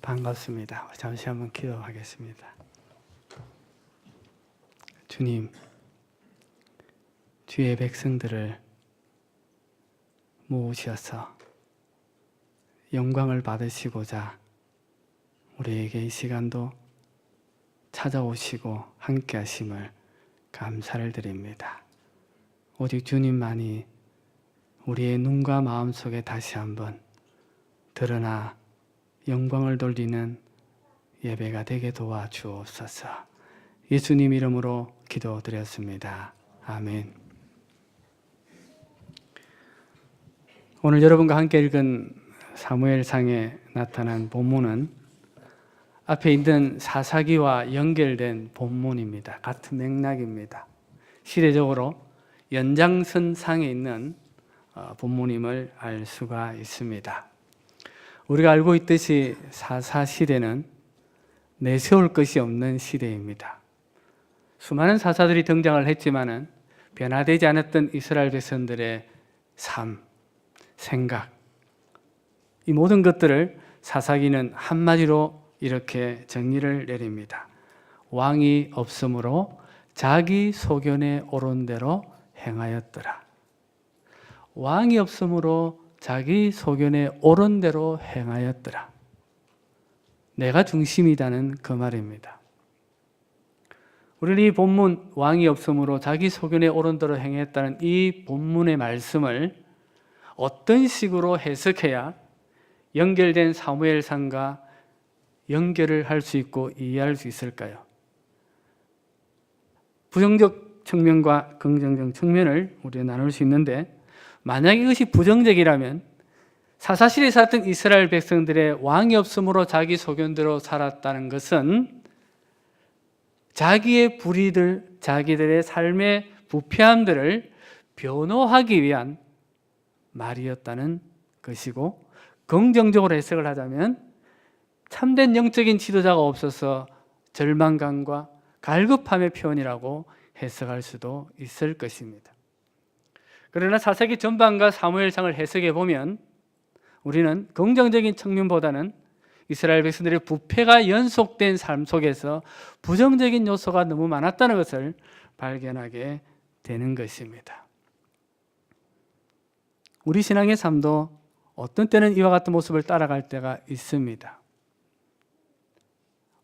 반갑습니다. 잠시 한번 기도하겠습니다. 주님, 주의 백성들을 모으셔서 영광을 받으시고자 우리에게 이 시간도 찾아오시고 함께 하심을 감사를 드립니다. 오직 주님만이 우리의 눈과 마음 속에 다시 한번 드러나 영광을 돌리는 예배가 되게 도와주옵소서. 예수님 이름으로 기도드렸습니다. 아멘. 오늘 여러분과 함께 읽은 사무엘상에 나타난 본문은 앞에 있는 사사기와 연결된 본문입니다. 같은 맥락입니다. 시대적으로 연장선상에 있는 본문임을 알 수가 있습니다. 우리가 알고 있듯이 사사시대는 내세울 것이 없는 시대입니다. 수많은 사사들이 등장을 했지만은 변화되지 않았던 이스라엘 백성들의 삶, 생각, 이 모든 것들을 사사기는 한마디로 이렇게 정리를 내립니다. 왕이 없으므로 자기 소견에 오른 대로 행하였더라. 왕이 없으므로 자기 소견에 옳은 대로 행하였더라. 내가 중심이다는 그 말입니다. 우리는 이 본문 왕이 없으므로 자기 소견에 옳은 대로 행했다는 이 본문의 말씀을 어떤 식으로 해석해야 연결된 사무엘상과 연결을 할 수 있고 이해할 수 있을까요? 부정적 측면과 긍정적 측면을 우리가 나눌 수 있는데, 만약 이것이 부정적이라면 사사시대에 살았던 이스라엘 백성들의 왕이 없으므로 자기 소견대로 살았다는 것은 자기의 불의들, 자기들의 삶의 부패함들을 변호하기 위한 말이었다는 것이고, 긍정적으로 해석을 하자면 참된 영적인 지도자가 없어서 절망감과 갈급함의 표현이라고 해석할 수도 있을 것입니다. 그러나 사사기 전반과 사무엘상을 해석해 보면 우리는 긍정적인 측면보다는 이스라엘 백성들의 부패가 연속된 삶 속에서 부정적인 요소가 너무 많았다는 것을 발견하게 되는 것입니다. 우리 신앙의 삶도 어떤 때는 이와 같은 모습을 따라갈 때가 있습니다.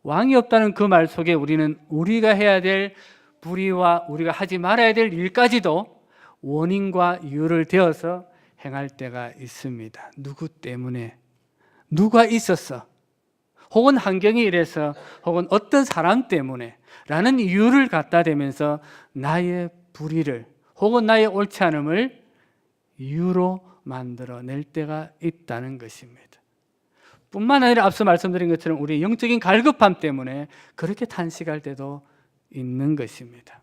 왕이 없다는 그 말 속에 우리는 우리가 해야 될 불의와 우리가 하지 말아야 될 일까지도 원인과 이유를 대어서 행할 때가 있습니다. 누구 때문에, 누가 있었어, 혹은 환경이 이래서, 혹은 어떤 사람 때문에 라는 이유를 갖다 대면서 나의 불의를 혹은 나의 옳지 않음을 이유로 만들어낼 때가 있다는 것입니다. 뿐만 아니라 앞서 말씀드린 것처럼 우리의 영적인 갈급함 때문에 그렇게 탄식할 때도 있는 것입니다.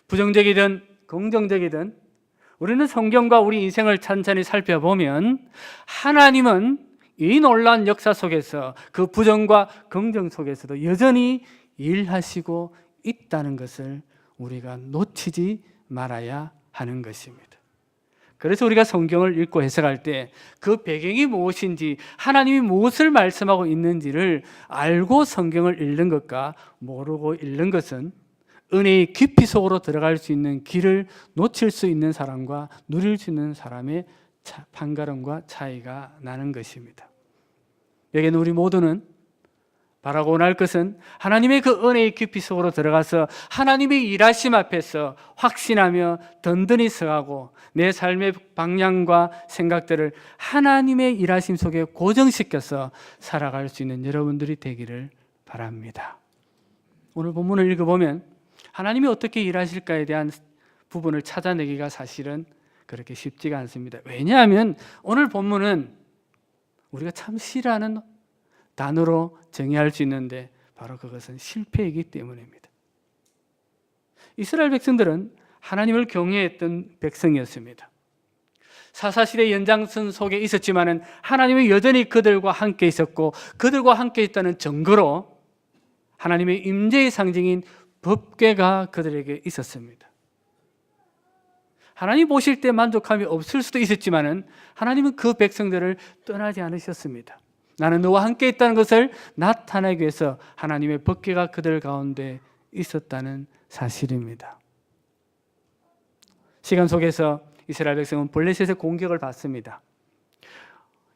부정적이든 긍정적이든 우리는 성경과 우리 인생을 찬찬히 살펴보면 하나님은 이 놀라운 역사 속에서 그 부정과 긍정 속에서도 여전히 일하시고 있다는 것을 우리가 놓치지 말아야 하는 것입니다. 그래서 우리가 성경을 읽고 해석할 때 그 배경이 무엇인지, 하나님이 무엇을 말씀하고 있는지를 알고 성경을 읽는 것과 모르고 읽는 것은 은혜의 깊이 속으로 들어갈 수 있는 길을 놓칠 수 있는 사람과 누릴 수 있는 사람의 판가름과 차이가 나는 것입니다. 여기는 우리 모두는 바라고 원할 것은 하나님의 그 은혜의 깊이 속으로 들어가서 하나님의 일하심 앞에서 확신하며 든든히 서가고 내 삶의 방향과 생각들을 하나님의 일하심 속에 고정시켜서 살아갈 수 있는 여러분들이 되기를 바랍니다. 오늘 본문을 읽어보면 하나님이 어떻게 일하실까에 대한 부분을 찾아내기가 사실은 그렇게 쉽지가 않습니다. 왜냐하면 오늘 본문은 우리가 참 싫어하는 단어로 정의할 수 있는데 바로 그것은 실패이기 때문입니다. 이스라엘 백성들은 하나님을 경외했던 백성이었습니다. 사사시대 연장선 속에 있었지만은 하나님이 여전히 그들과 함께 있었고 그들과 함께 있다는 증거로 하나님의 임재의 상징인 법궤가 그들에게 있었습니다. 하나님 보실 때 만족함이 없을 수도 있었지만은 하나님은 그 백성들을 떠나지 않으셨습니다. 나는 너와 함께 있다는 것을 나타내기 위해서 하나님의 법궤가 그들 가운데 있었다는 사실입니다. 시간 속에서 이스라엘 백성은 블레셋의 공격을 받습니다.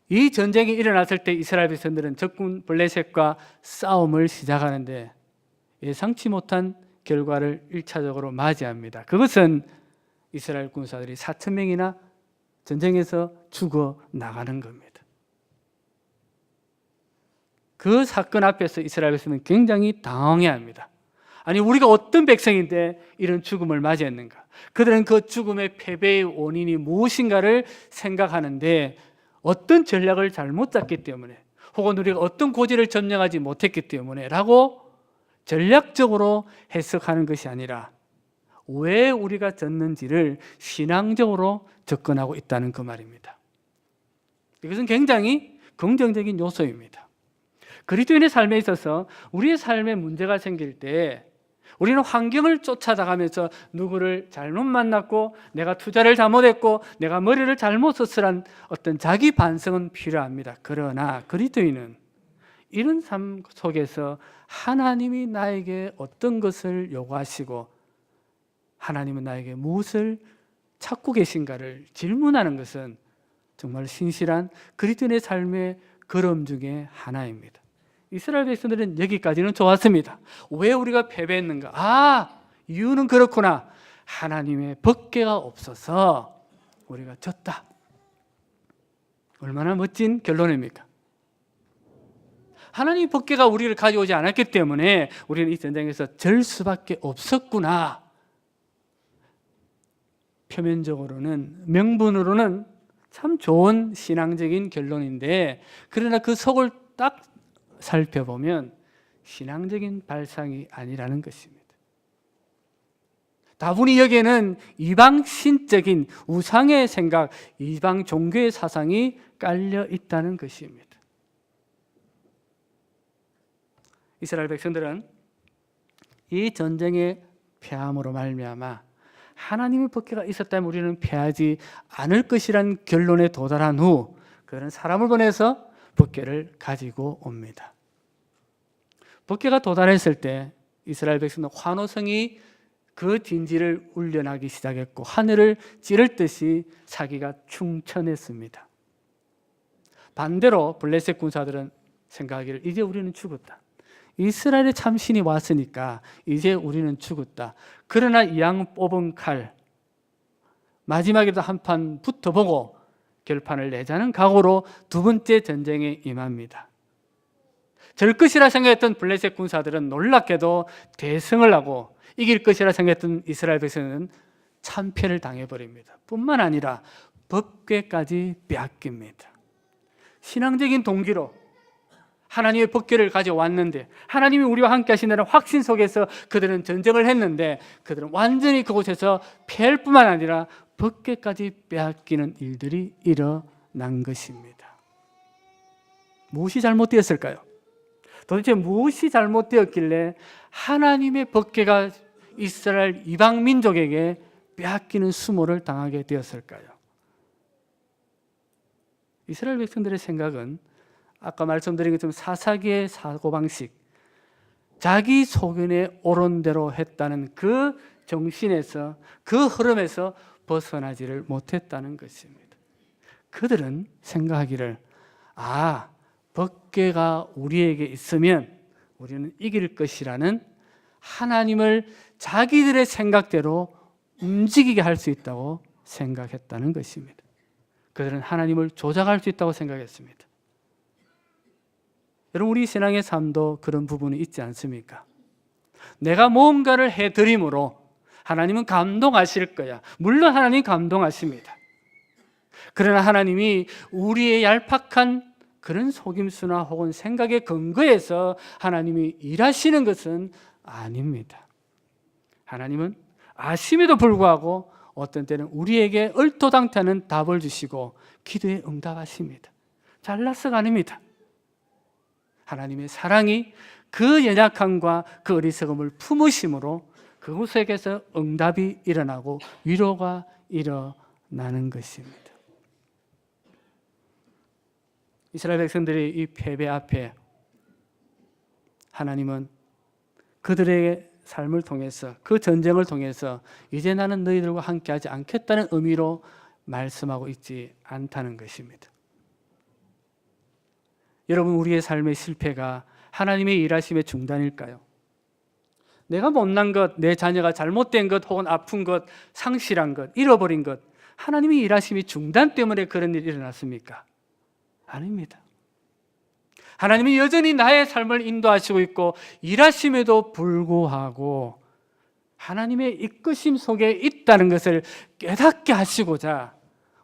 이 전쟁이 일어났을 때 이스라엘 백성들은 적군 블레셋과 싸움을 시작하는데 예상치 못한 결과를 1차적으로 맞이합니다. 그것은 이스라엘 군사들이 4,000명이나 전쟁에서 죽어 나가는 겁니다. 그 사건 앞에서 이스라엘 백성은 굉장히 당황해합니다. 아니, 우리가 어떤 백성인데 이런 죽음을 맞이했는가? 그들은 그 죽음의 패배의 원인이 무엇인가를 생각하는데 어떤 전략을 잘못 짰기 때문에, 혹은 우리가 어떤 고지를 점령하지 못했기 때문에 라고 전략적으로 해석하는 것이 아니라 왜 우리가 졌는지를 신앙적으로 접근하고 있다는 그 말입니다. 이것은 굉장히 긍정적인 요소입니다. 그리스도인의 삶에 있어서 우리의 삶에 문제가 생길 때 우리는 환경을 쫓아나가면서 누구를 잘못 만났고 내가 투자를 잘못했고 내가 머리를 잘못 썼으란 어떤 자기 반성은 필요합니다. 그러나 그리스도인은 이런 삶 속에서 하나님이 나에게 어떤 것을 요구하시고 하나님은 나에게 무엇을 찾고 계신가를 질문하는 것은 정말 신실한 그리스도인의 삶의 걸음 중에 하나입니다. 이스라엘 백성들은 여기까지는 좋았습니다. 왜 우리가 패배했는가? 이유는 그렇구나. 하나님의 법궤가 없어서 우리가 졌다. 얼마나 멋진 결론입니까? 하나님의 법궤가 우리를 가져오지 않았기 때문에 우리는 이 전쟁에서 질 수밖에 없었구나. 표면적으로는, 명분으로는 참 좋은 신앙적인 결론인데, 그러나 그 속을 딱 살펴보면 신앙적인 발상이 아니라는 것입니다. 다분히 여기에는 이방신적인 우상의 생각, 이방 종교의 사상이 깔려 있다는 것입니다. 이스라엘 백성들은 이 전쟁의 패함으로 말미암아 하나님의 법궤가 있었다면 우리는 패하지 않을 것이란 결론에 도달한 후 그들은 사람을 보내서 법궤를 가지고 옵니다. 법궤가 도달했을 때 이스라엘 백성은 환호성이 그 딘지를 울려나기 시작했고 하늘을 찌를 듯이 사기가 충천했습니다. 반대로 블레셋 군사들은 생각하기를 이제 우리는 죽었다. 이스라엘의 참신이 왔으니까 이제 우리는 죽었다. 그러나 이왕 뽑은 칼 마지막에도 한 판 붙어보고 결판을 내자는 각오로 두 번째 전쟁에 임합니다. 절 것이라 생각했던 블레셋 군사들은 놀랍게도 대승을 하고 이길 것이라 생각했던 이스라엘 백성은 참패를 당해버립니다. 뿐만 아니라 법궤까지 빼앗깁니다. 신앙적인 동기로 하나님의 법궤를 가져왔는데 하나님이 우리와 함께 하신다는 확신 속에서 그들은 전쟁을 했는데 그들은 완전히 그곳에서 패할 뿐만 아니라 법궤까지 빼앗기는 일들이 일어난 것입니다. 무엇이 잘못되었을까요? 도대체 무엇이 잘못되었길래 하나님의 법궤가 이스라엘 이방 민족에게 빼앗기는 수모를 당하게 되었을까요? 이스라엘 백성들의 생각은 아까 말씀드린 것처럼 사사기의 사고방식, 자기 소견에 옳은 대로 했다는 그 정신에서, 그 흐름에서 벗어나지를 못했다는 것입니다. 그들은 생각하기를 법궤가 우리에게 있으면 우리는 이길 것이라는 하나님을 자기들의 생각대로 움직이게 할 수 있다고 생각했다는 것입니다. 그들은 하나님을 조작할 수 있다고 생각했습니다. 여러분, 우리 신앙의 삶도 그런 부분이 있지 않습니까? 내가 뭔가를 해드림으로 하나님은 감동하실 거야. 물론 하나님이 감동하십니다. 그러나 하나님이 우리의 얄팍한 그런 속임수나 혹은 생각에 근거해서 하나님이 일하시는 것은 아닙니다. 하나님은 아심에도 불구하고 어떤 때는 우리에게 얼토당토하는 답을 주시고 기도에 응답하십니다. 잘나서가 아닙니다. 하나님의 사랑이 그 연약함과 그 어리석음을 품으심으로 그곳에서 응답이 일어나고 위로가 일어나는 것입니다. 이스라엘 백성들의 이 패배 앞에 하나님은 그들의 삶을 통해서, 그 전쟁을 통해서 이제 나는 너희들과 함께하지 않겠다는 의미로 말씀하고 있지 않다는 것입니다. 여러분, 우리의 삶의 실패가 하나님의 일하심의 중단일까요? 내가 못난 것, 내 자녀가 잘못된 것, 혹은 아픈 것, 상실한 것, 잃어버린 것, 하나님의 일하심이 중단 때문에 그런 일이 일어났습니까? 아닙니다. 하나님이 여전히 나의 삶을 인도하시고 있고 일하심에도 불구하고 하나님의 이끄심 속에 있다는 것을 깨닫게 하시고자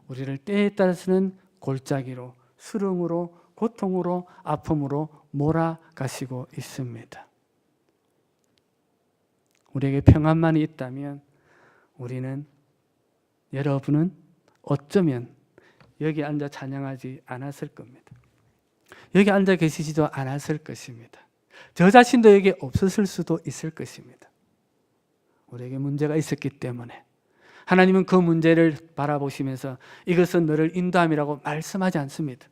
우리를 때에 따라서는 골짜기로, 수렁으로, 고통으로, 아픔으로 몰아가시고 있습니다. 우리에게 평안만이 있다면 여러분은 어쩌면 여기 앉아 찬양하지 않았을 겁니다. 여기 앉아 계시지도 않았을 것입니다. 저 자신도 여기 없었을 수도 있을 것입니다. 우리에게 문제가 있었기 때문에 하나님은 그 문제를 바라보시면서 이것은 너를 인도함이라고 말씀하지 않습니다.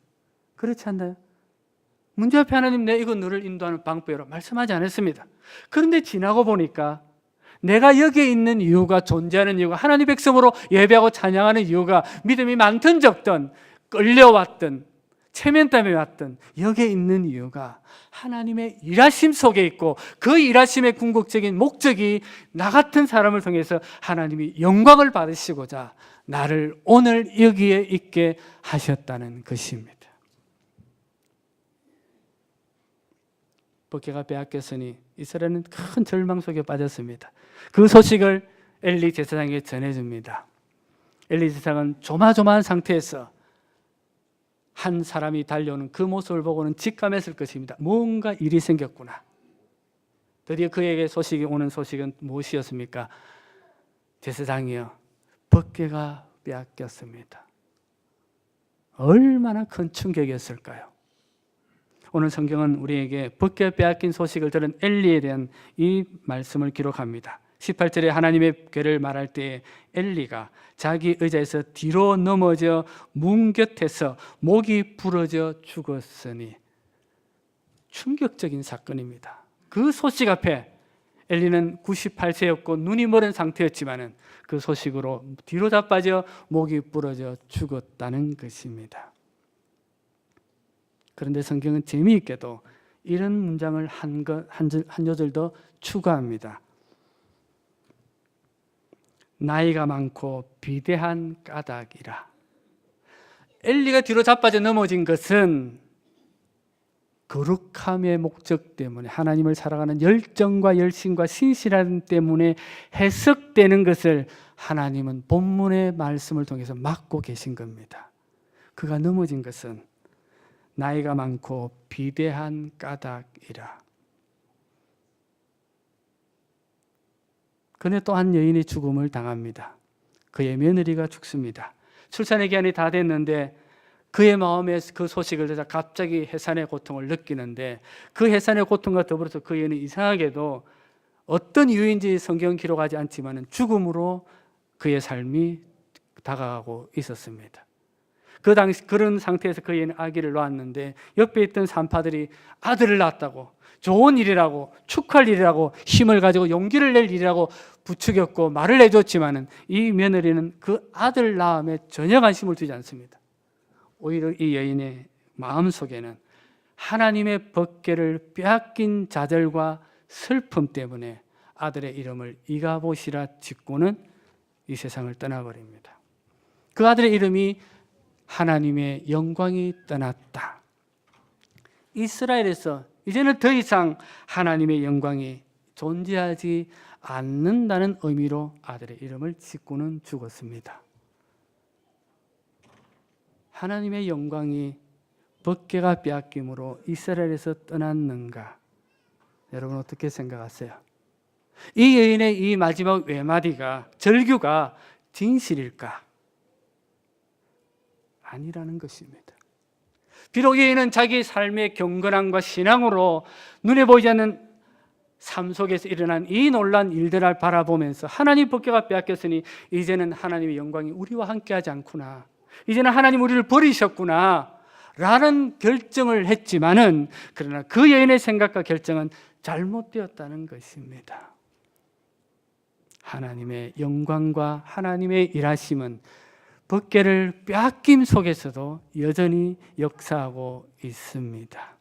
그렇지 않나요? 문제 앞에 하나님, 이건 너를 인도하는 방법이라고 말씀하지 않았습니다. 그런데 지나고 보니까 내가 여기에 있는 이유가, 존재하는 이유가, 하나님 백성으로 예배하고 찬양하는 이유가 믿음이 많든 적든 끌려왔든 체면담에 왔든 여기에 있는 이유가 하나님의 일하심 속에 있고 그 일하심의 궁극적인 목적이 나 같은 사람을 통해서 하나님이 영광을 받으시고자 나를 오늘 여기에 있게 하셨다는 것입니다. 벅개가 빼앗겼으니 이스라엘은 큰 절망 속에 빠졌습니다. 그 소식을 엘리 제사장에게 전해줍니다. 엘리 제사장은 조마조마한 상태에서 한 사람이 달려오는 그 모습을 보고는 직감했을 것입니다. 뭔가 일이 생겼구나. 드디어 그에게 소식이 오는 소식은 무엇이었습니까? 제사장이요, 벅개가 빼앗겼습니다. 얼마나 큰 충격이었을까요? 오늘 성경은 우리에게 벅개 빼앗긴 소식을 들은 엘리에 대한 이 말씀을 기록합니다. 18절에 하나님의 괴를 말할 때에 엘리가 자기 의자에서 뒤로 넘어져 문 곁에서 목이 부러져 죽었으니, 충격적인 사건입니다. 그 소식 앞에 엘리는 98세였고 눈이 멀은 상태였지만 그 소식으로 뒤로 자빠져 목이 부러져 죽었다는 것입니다. 그런데 성경은 재미있게도 이런 문장을 한 조절 더 추가합니다. 나이가 많고 비대한 까닭이라. 엘리가 뒤로 자빠져 넘어진 것은 거룩함의 목적 때문에, 하나님을 살아가는 열정과 열심과 신실함 때문에 해석되는 것을 하나님은 본문의 말씀을 통해서 막고 계신 겁니다. 그가 넘어진 것은 나이가 많고 비대한 까닭이라. 그런데 또 한 여인이 죽음을 당합니다. 그의 며느리가 죽습니다. 출산의 기한이 다 됐는데 그의 마음에 그 소식을 듣자 갑자기 해산의 고통을 느끼는데, 그 해산의 고통과 더불어서 그 여인은 이상하게도 어떤 이유인지 성경은 기록하지 않지만 죽음으로 그의 삶이 다가가고 있었습니다. 그 당시 그런 상태에서 그 여인은 아기를 낳았는데 옆에 있던 산파들이 아들을 낳았다고, 좋은 일이라고, 축하할 일이라고, 힘을 가지고 용기를 낼 일이라고 부추겼고 말을 해줬지만 이 며느리는 그 아들 낳음에 전혀 관심을 두지 않습니다. 오히려 이 여인의 마음속에는 하나님의 법궤를 빼앗긴 좌절과 슬픔 때문에 아들의 이름을 이가봇이라 짓고는 이 세상을 떠나버립니다. 그 아들의 이름이 하나님의 영광이 떠났다. 이스라엘에서 이제는 더 이상 하나님의 영광이 존재하지 않는다는 의미로 아들의 이름을 짓고는 죽었습니다. 하나님의 영광이 벅개가 빼앗김으로 이스라엘에서 떠났는가? 여러분 어떻게 생각하세요? 이 여인의 이 마지막 외마디가, 절규가 진실일까? 아니라는 것입니다. 비록 얘는 자기 삶의 경건함과 신앙으로 눈에 보이지 않는 삶 속에서 일어난 이 놀란 일들을 바라보면서 하나님 법궤가 빼앗겼으니 이제는 하나님의 영광이 우리와 함께하지 않구나, 이제는 하나님 우리를 버리셨구나 라는 결정을 했지만은, 그러나 그 여인의 생각과 결정은 잘못되었다는 것입니다. 하나님의 영광과 하나님의 일하심은 법궤를 빼앗김 속에서도 여전히 역사하고 있습니다.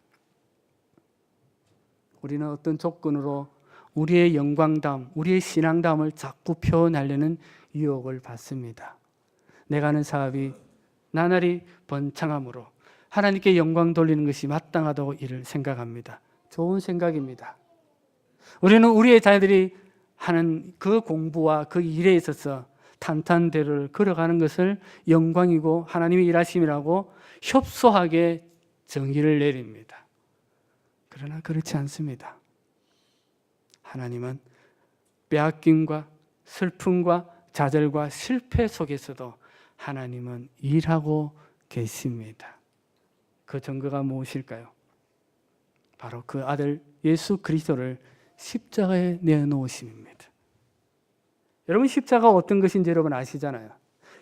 우리는 어떤 조건으로 우리의 영광다움, 우리의 신앙다움을 자꾸 표현하려는 유혹을 받습니다. 내가 하는 사업이 나날이 번창함으로 하나님께 영광 돌리는 것이 마땅하다고 이를 생각합니다. 좋은 생각입니다. 우리는 우리의 자녀들이 하는 그 공부와 그 일에 있어서 탄탄대로를 걸어가는 것을 영광이고 하나님의 일하심이라고 협소하게 정의를 내립니다. 그러나 그렇지 않습니다. 하나님은 빼앗김과 슬픔과 좌절과 실패 속에서도 하나님은 일하고 계십니다. 그 증거가 무엇일까요? 바로 그 아들 예수 그리스도를 십자가에 내놓으심입니다. 여러분, 십자가가 어떤 것인지 여러분 아시잖아요.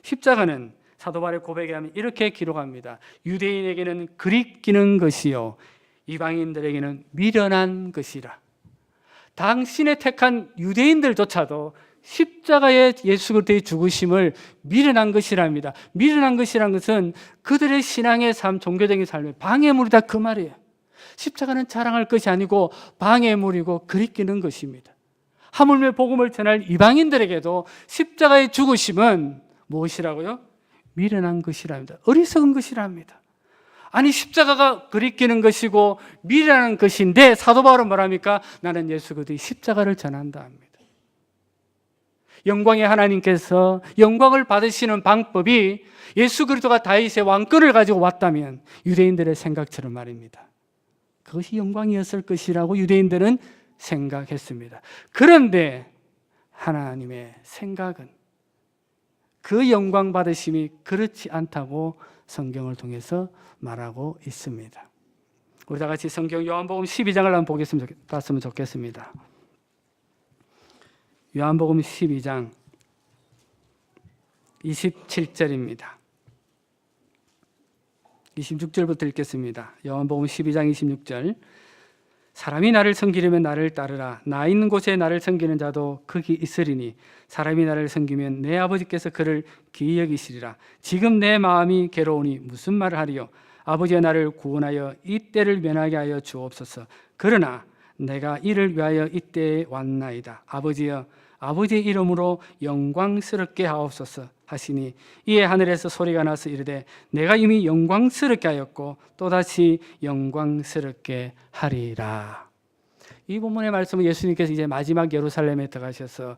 십자가는 사도 바울의 고백에 하면 이렇게 기록합니다. 유대인에게는 그리끼는 것이요 이방인들에게는 미련한 것이라. 당신의 택한 유대인들조차도 십자가의 예수 그리스도의 죽으심을 미련한 것이랍니다. 미련한 것이란 것은 그들의 신앙의 삶, 종교적인 삶의 방해물이다, 그 말이에요. 십자가는 자랑할 것이 아니고 방해물이고 그리끼는 것입니다. 하물며 복음을 전할 이방인들에게도 십자가의 죽으심은 무엇이라고요? 미련한 것이랍니다. 어리석은 것이랍니다. 아니, 십자가가 그리끼는 것이고 미련한 것인데 사도 바울은 뭐랍니까? 나는 예수 그리스도의 십자가를 전한다 합니다. 영광의 하나님께서 영광을 받으시는 방법이 예수 그리스도가 다윗의 왕권을 가지고 왔다면 유대인들의 생각처럼 말입니다. 그것이 영광이었을 것이라고 유대인들은 생각했습니다. 그런데 하나님의 생각은 그 영광 받으심이 그렇지 않다고 성경을 통해서 말하고 있습니다. 우리 다 같이 성경 요한복음 12장을 한번 봤으면 좋겠습니다. 요한복음 12장 27절입니다. 26절부터 읽겠습니다. 요한복음 12장 26절. 사람이 나를 섬기려면 나를 따르라. 나 있는 곳에 나를 섬기는 자도 거기 있으리니 사람이 나를 섬기면 내 아버지께서 그를 귀히 여기시리라. 지금 내 마음이 괴로우니 무슨 말을 하리요? 아버지여, 나를 구원하여 이 때를 면하게 하여 주옵소서. 그러나 내가 이를 위하여 이때에 왔나이다. 아버지여, 아버지의 이름으로 영광스럽게 하옵소서 하시니 이에 하늘에서 소리가 나서 이르되 내가 이미 영광스럽게 하였고 또다시 영광스럽게 하리라. 이 본문의 말씀은 예수님께서 이제 마지막 예루살렘에 들어가셔서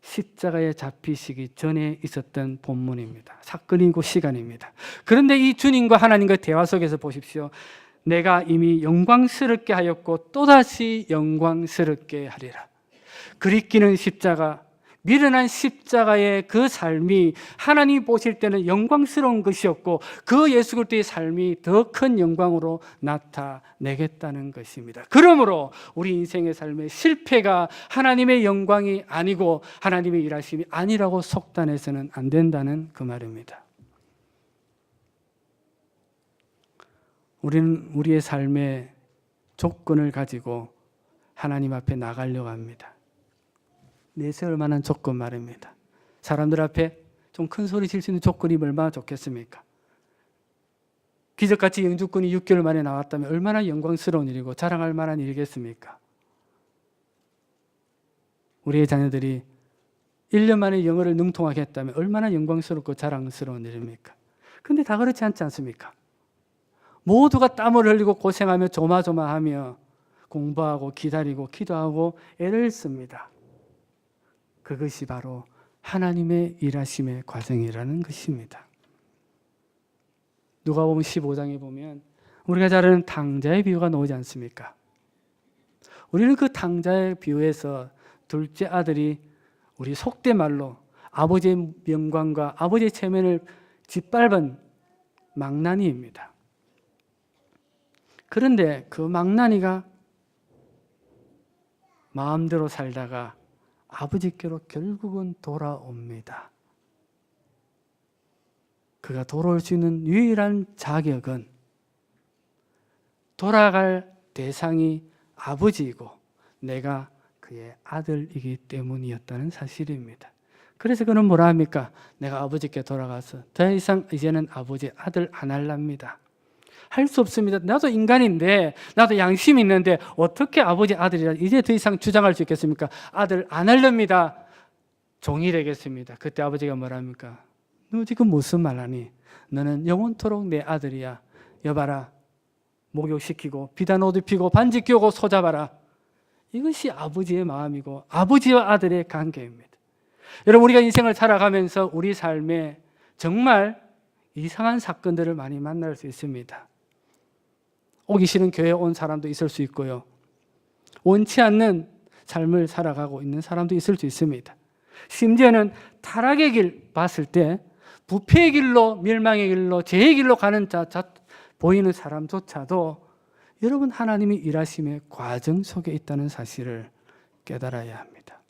십자가에 잡히시기 전에 있었던 본문입니다. 사건이고 시간입니다. 그런데 이 주님과 하나님과의 대화 속에서 보십시오. 내가 이미 영광스럽게 하였고 또다시 영광스럽게 하리라. 그리끼는 십자가, 미련한 십자가의 그 삶이 하나님 보실 때는 영광스러운 것이었고 그 예수 그리스도의 삶이 더 큰 영광으로 나타내겠다는 것입니다. 그러므로 우리 인생의 삶의 실패가 하나님의 영광이 아니고 하나님의 일하심이 아니라고 속단해서는 안 된다는 그 말입니다. 우리는 우리의 삶의 조건을 가지고 하나님 앞에 나가려고 합니다. 내세울 만한 조건 말입니다. 사람들 앞에 좀 큰 소리 칠 수 있는 조건이 얼마나 좋겠습니까? 기적같이 영주권이 6개월 만에 나왔다면 얼마나 영광스러운 일이고 자랑할 만한 일이겠습니까? 우리의 자녀들이 1년 만에 영어를 능통하게 했다면 얼마나 영광스럽고 자랑스러운 일입니까? 그런데 다 그렇지 않지 않습니까? 모두가 땀을 흘리고 고생하며 조마조마하며 공부하고 기다리고 기도하고 애를 씁니다. 그것이 바로 하나님의 일하심의 과정이라는 것입니다. 누가복음 15장에 보면 우리가 잘 아는 탕자의 비유가 나오지 않습니까? 우리는 그 탕자의 비유에서 둘째 아들이 우리 속된 말로 아버지의 영광과 아버지의 체면을 짓밟은 망나니입니다. 그런데 그 망나니가 마음대로 살다가 아버지께로 결국은 돌아옵니다. 그가 돌아올 수 있는 유일한 자격은 돌아갈 대상이 아버지이고 내가 그의 아들이기 때문이었다는 사실입니다. 그래서 그는 뭐라 합니까? 내가 아버지께 돌아가서 더 이상 이제는 아버지 아들 안 할랍니다. 할 수 없습니다. 나도 인간인데, 나도 양심이 있는데 어떻게 아버지 아들이라 이제 더 이상 주장할 수 있겠습니까? 아들 안 할랍니다. 종이 되겠습니다. 그때 아버지가 뭐라 합니까? 너 지금 무슨 말 하니? 너는 영원토록 내 아들이야. 여봐라, 목욕시키고 비단 옷 입히고 반지 끼우고 소잡아라. 이것이 아버지의 마음이고 아버지와 아들의 관계입니다. 여러분, 우리가 인생을 살아가면서 우리 삶에 정말 이상한 사건들을 많이 만날 수 있습니다. 오기 싫은 교회에 온 사람도 있을 수 있고요, 원치 않는 삶을 살아가고 있는 사람도 있을 수 있습니다. 심지어는 타락의 길 봤을 때 부패의 길로, 멸망의 길로, 죄의 길로 가는 보이는 사람조차도 여러분, 하나님이 일하심의 과정 속에 있다는 사실을 깨달아야 합니다.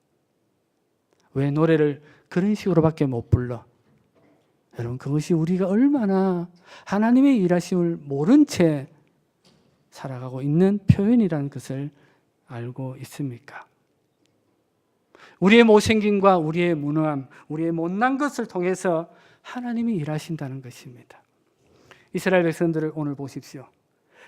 왜 노래를 그런 식으로밖에 못 불러? 여러분, 그것이 우리가 얼마나 하나님의 일하심을 모른 채 살아가고 있는 표현이라는 것을 알고 있습니까? 우리의 못생김과 우리의 무능함, 우리의 못난 것을 통해서 하나님이 일하신다는 것입니다. 이스라엘 백성들을 오늘 보십시오.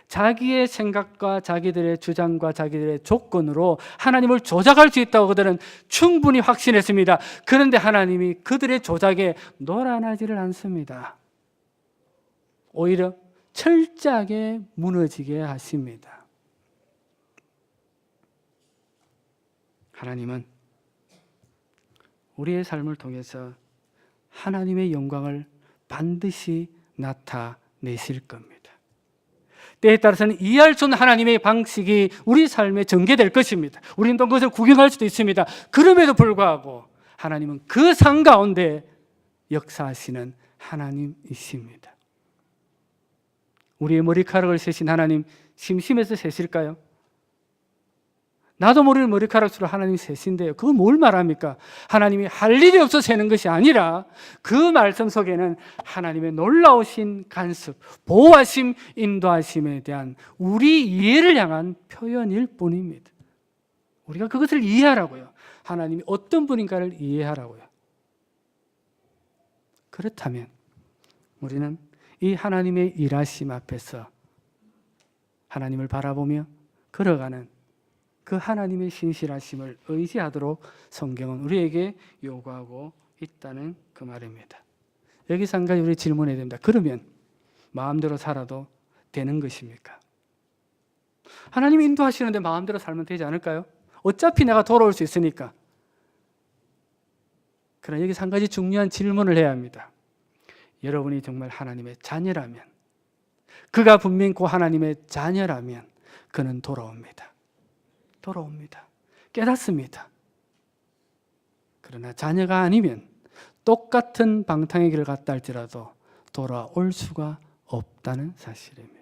자기의 생각과 자기들의 주장과 자기들의 조건으로 하나님을 조작할 수 있다고 그들은 충분히 확신했습니다. 그런데 하나님이 그들의 조작에 놀아나지를 않습니다. 오히려 철저하게 무너지게 하십니다. 하나님은 우리의 삶을 통해서 하나님의 영광을 반드시 나타내실 겁니다. 때에 따라서는 이해할 수 없는 하나님의 방식이 우리 삶에 전개될 것입니다. 우리는 또 그것을 구경할 수도 있습니다. 그럼에도 불구하고 하나님은 그 상 가운데 역사하시는 하나님이십니다. 우리의 머리카락을 세신 하나님 심심해서 세실까요? 나도 모르는 머리카락 수로 하나님이 세신대요. 그건 뭘 말합니까? 하나님이 할 일이 없어 세는 것이 아니라 그 말씀 속에는 하나님의 놀라우신 간섭, 보호하심, 인도하심에 대한 우리 이해를 향한 표현일 뿐입니다. 우리가 그것을 이해하라고요. 하나님이 어떤 분인가를 이해하라고요. 그렇다면 우리는 이 하나님의 일하심 앞에서 하나님을 바라보며 걸어가는 그 하나님의 신실하심을 의지하도록 성경은 우리에게 요구하고 있다는 그 말입니다. 여기서 한 가지 우리 질문해야 됩니다. 그러면 마음대로 살아도 되는 것입니까? 하나님이 인도하시는데 마음대로 살면 되지 않을까요? 어차피 내가 돌아올 수 있으니까. 그러나 여기서 한 가지 중요한 질문을 해야 합니다. 여러분이 정말 하나님의 자녀라면, 그가 분명히 그 하나님의 자녀라면 그는 돌아옵니다. 깨닫습니다. 그러나 자녀가 아니면 똑같은 방탕의 길을 갔다 할지라도 돌아올 수가 없다는 사실입니다.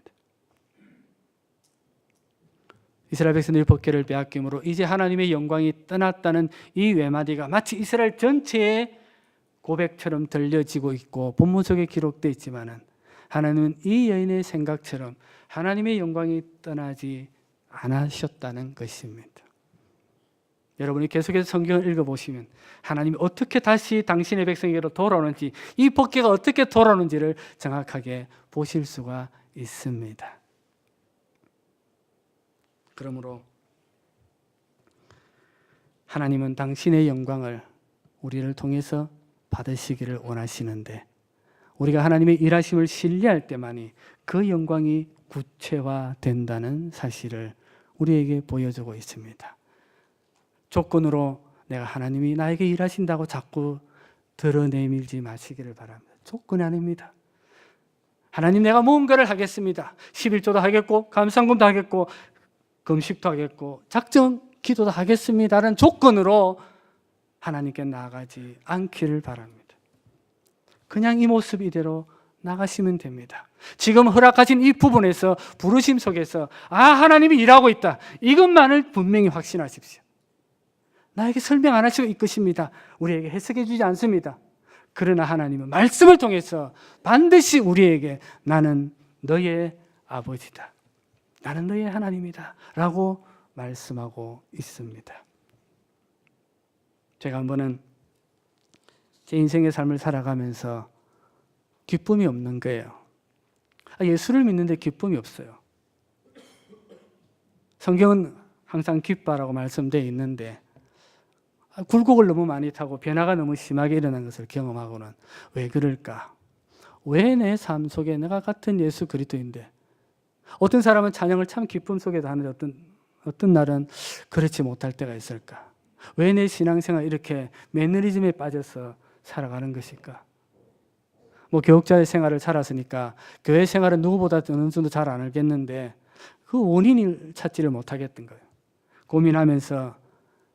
이스라엘 백성들이 법궤를 빼앗김으로 이제 하나님의 영광이 떠났다는 이 외마디가 마치 이스라엘 전체의 고백처럼 들려지고 있고 본문 속에 기록되어 있지만은 하나님은 이 여인의 생각처럼 하나님의 영광이 떠나지 않으셨다는 것입니다. 여러분이 계속해서 성경을 읽어보시면 하나님이 어떻게 다시 당신의 백성에게로 돌아오는지, 이 법궤가 어떻게 돌아오는지를 정확하게 보실 수가 있습니다. 그러므로 하나님은 당신의 영광을 우리를 통해서 받으시기를 원하시는데, 우리가 하나님의 일하심을 신뢰할 때만이 그 영광이 구체화된다는 사실을 우리에게 보여주고 있습니다. 조건으로 내가 하나님이 나에게 일하신다고 자꾸 드러내밀지 마시기를 바랍니다. 조건이 아닙니다. 하나님, 내가 무언가를 하겠습니다. 11조도 하겠고 감상금도 하겠고 금식도 하겠고 작정 기도도 하겠습니다라는 조건으로 하나님께 나아가지 않기를 바랍니다. 그냥 이 모습 이대로 나가시면 됩니다. 지금 허락하신 이 부분에서 부르심 속에서 하나님이 일하고 있다. 이것만을 분명히 확신하십시오. 나에게 설명 안 하시고 이끄십니다. 우리에게 해석해 주지 않습니다. 그러나 하나님은 말씀을 통해서 반드시 우리에게 나는 너의 아버지다. 나는 너의 하나님이다. 라고 말씀하고 있습니다. 제가 한 번은 제 인생의 삶을 살아가면서 기쁨이 없는 거예요. 예수를 믿는데 기쁨이 없어요. 성경은 항상 기뻐라고 말씀되어 있는데 굴곡을 너무 많이 타고 변화가 너무 심하게 일어난 것을 경험하고는 왜 그럴까? 왜 내 삶 속에 내가 같은 예수 그리스도인데 어떤 사람은 찬양을 참 기쁨 속에도 하는데 어떤 날은 그렇지 못할 때가 있을까? 왜 내 신앙생활 이렇게 매너리즘에 빠져서 살아가는 것일까? 교육자의 생활을 살았으니까 교회 생활은 누구보다 어느 정도 잘 안 알겠는데 그 원인을 찾지를 못하겠던 거예요. 고민하면서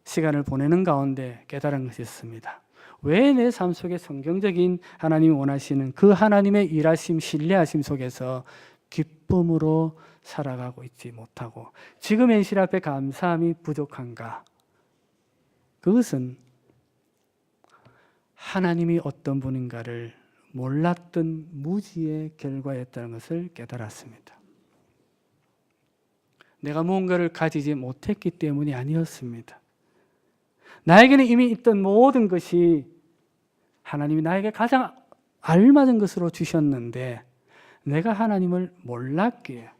시간을 보내는 가운데 깨달은 것이 있습니다. 왜 내 삶 속에 성경적인 하나님이 원하시는 그 하나님의 일하심, 신뢰하심 속에서 기쁨으로 살아가고 있지 못하고 지금 현실 앞에 감사함이 부족한가? 그것은 하나님이 어떤 분인가를 몰랐던 무지의 결과였다는 것을 깨달았습니다. 내가 무언가를 가지지 못했기 때문이 아니었습니다. 나에게는 이미 있던 모든 것이 하나님이 나에게 가장 알맞은 것으로 주셨는데 내가 하나님을 몰랐기에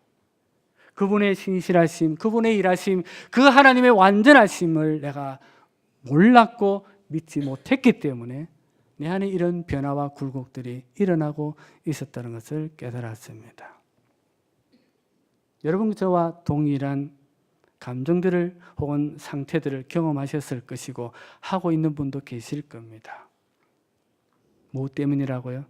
그분의 신실하심, 그분의 일하심, 그 하나님의 완전하심을 내가 몰랐고 믿지 못했기 때문에 내 안에 이런 변화와 굴곡들이 일어나고 있었다는 것을 깨달았습니다. 여러분 저와 동일한 감정들을 혹은 상태들을 경험하셨을 것이고 하고 있는 분도 계실 겁니다. 무엇 때문이라고요?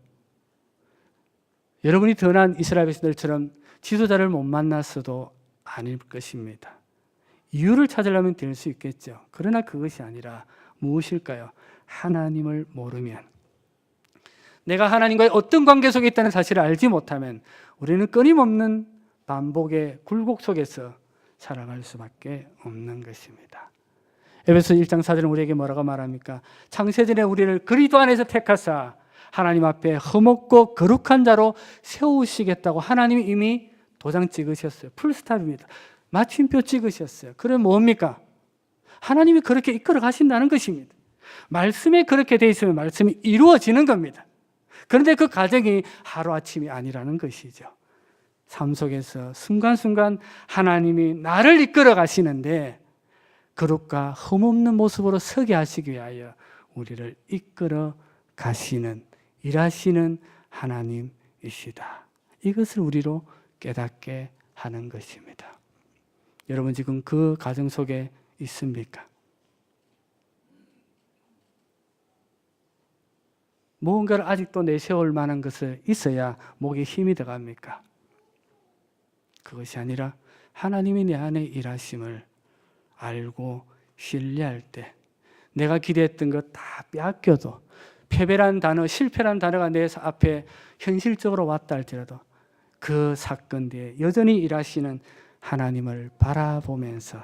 여러분이 떠난 이스라엘 백성들처럼 지도자를 못 만났어도 아닐 것입니다. 이유를 찾으려면 될 수 있겠죠. 그러나 그것이 아니라 무엇일까요? 하나님을 모르면, 내가 하나님과의 어떤 관계 속에 있다는 사실을 알지 못하면 우리는 끊임없는 반복의 굴곡 속에서 살아갈 수밖에 없는 것입니다. 에베소 1장 4절은 우리에게 뭐라고 말합니까? 창세전에 우리를 그리스도 안에서 택하사 하나님 앞에 흠없고 거룩한 자로 세우시겠다고 하나님이 이미 도장 찍으셨어요. 풀스탑입니다. 마침표 찍으셨어요. 그럼 뭡니까? 하나님이 그렇게 이끌어 가신다는 것입니다. 말씀에 그렇게 돼 있으면 말씀이 이루어지는 겁니다. 그런데 그 과정이 하루아침이 아니라는 것이죠. 삶 속에서 순간순간 하나님이 나를 이끌어 가시는데 거룩과 흠없는 모습으로 서게 하시기 위하여 우리를 이끌어 가시는, 일하시는 하나님이시다. 이것을 우리로 깨닫게 하는 것입니다. 여러분 지금 그 과정 속에 있습니까? 무언가를 아직도 내세울 만한 것을 있어야 목에 힘이 들어갑니까? 그것이 아니라 하나님이 내 안에 일하심을 알고 신뢰할 때 내가 기대했던 것 다 빼앗겨도 패배란 단어, 실패란 단어가 내 앞에 현실적으로 왔다 할지라도 그 사건 뒤에 여전히 일하시는 하나님을 바라보면서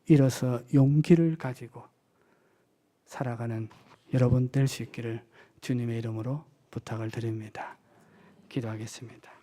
일어서 용기를 가지고 살아가는 여러분 될 수 있기를 주님의 이름으로 부탁을 드립니다. 기도하겠습니다.